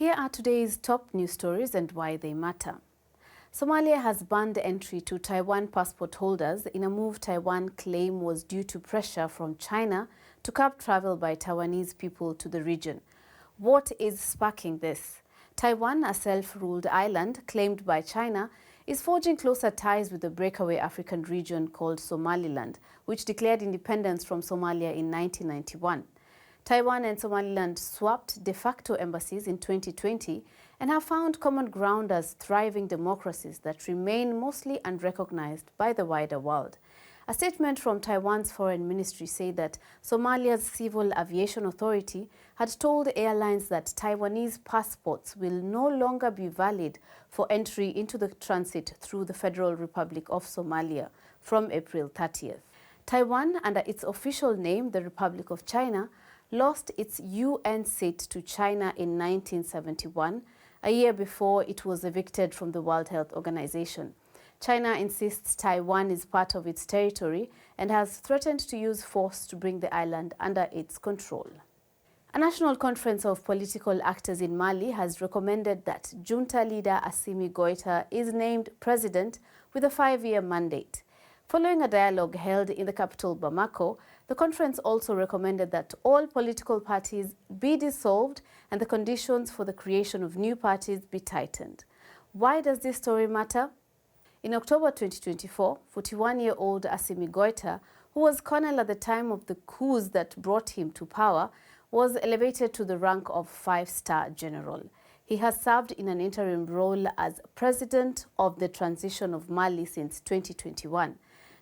Here are today's top news stories and why they matter. Somalia has banned entry to Taiwan passport holders in a move Taiwan claimed was due to pressure from China to curb travel by Taiwanese people to the region. What is sparking this? Taiwan, a self-ruled island claimed by China, is forging closer ties with the breakaway African region called Somaliland, which declared independence from Somalia in 1991. Taiwan and Somaliland swapped de facto embassies in 2020 and have found common ground as thriving democracies that remain mostly unrecognized by the wider world. A statement from Taiwan's foreign ministry said that Somalia's Civil Aviation Authority had told airlines that Taiwanese passports will no longer be valid for entry into the transit through the Federal Republic of Somalia from April 30th. Taiwan, under its official name, the Republic of China, lost its UN seat to China in 1971, a year before it was evicted from the World Health Organization. China insists Taiwan is part of its territory and has threatened to use force to bring the island under its control. A national conference of political actors in Mali has recommended that junta leader Assimi Goita is named president with a 5-year mandate. Following a dialogue held in the capital Bamako, the conference also recommended that all political parties be dissolved and the conditions for the creation of new parties be tightened. Why does this story matter? In October 2024, 41-year-old Assimi Goita, who was colonel at the time of the coups that brought him to power, was elevated to the rank of 5-star general. He has served in an interim role as president of the transition of Mali since 2021.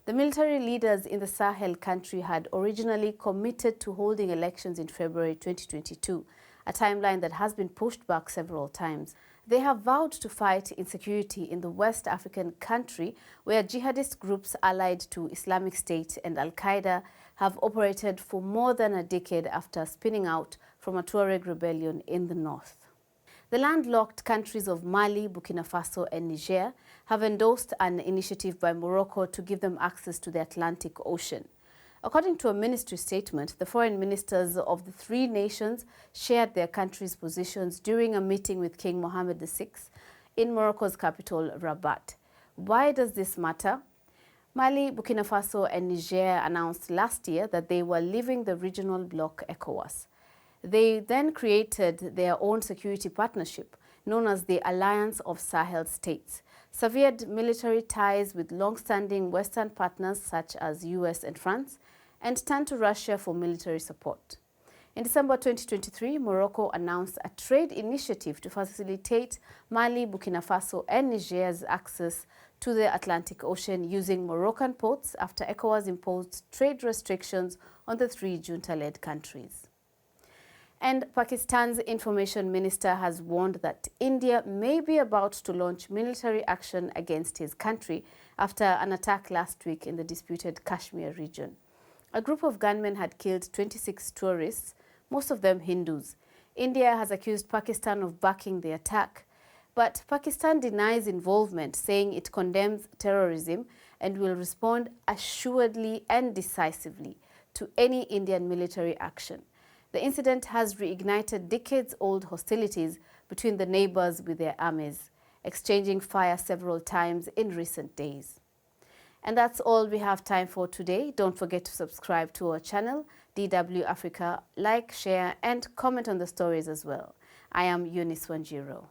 The military leaders in the Sahel country had originally committed to holding elections in February 2022, a timeline that has been pushed back several times. They have vowed to fight insecurity in the West African country, where jihadist groups allied to Islamic State and Al-Qaeda have operated for more than a decade after spinning out from a Tuareg rebellion in the north. The landlocked countries of Mali, Burkina Faso and Niger have endorsed an initiative by Morocco to give them access to the Atlantic Ocean. According to a ministry statement, the foreign ministers of the three nations shared their countries' positions during a meeting with King Mohammed VI in Morocco's capital, Rabat. Why does this matter? Mali, Burkina Faso and Niger announced last year that they were leaving the regional bloc ECOWAS. They then created their own security partnership, known as the Alliance of Sahel States, severed military ties with long-standing Western partners such as US and France, and turned to Russia for military support. In December 2023, Morocco announced a trade initiative to facilitate Mali, Burkina Faso and Niger's access to the Atlantic Ocean using Moroccan ports after ECOWAS imposed trade restrictions on the three junta-led countries. And Pakistan's information minister has warned that India may be about to launch military action against his country after an attack last week in the disputed Kashmir region. A group of gunmen had killed 26 tourists, most of them Hindus. India has accused Pakistan of backing the attack, but Pakistan denies involvement, saying it condemns terrorism and will respond assuredly and decisively to any Indian military action. The incident has reignited decades-old hostilities between the neighbors with their armies, exchanging fire several times in recent days. And that's all we have time for today. Don't forget to subscribe to our channel, DW Africa, like, share, and comment on the stories as well. I am Eunice Wanjiro.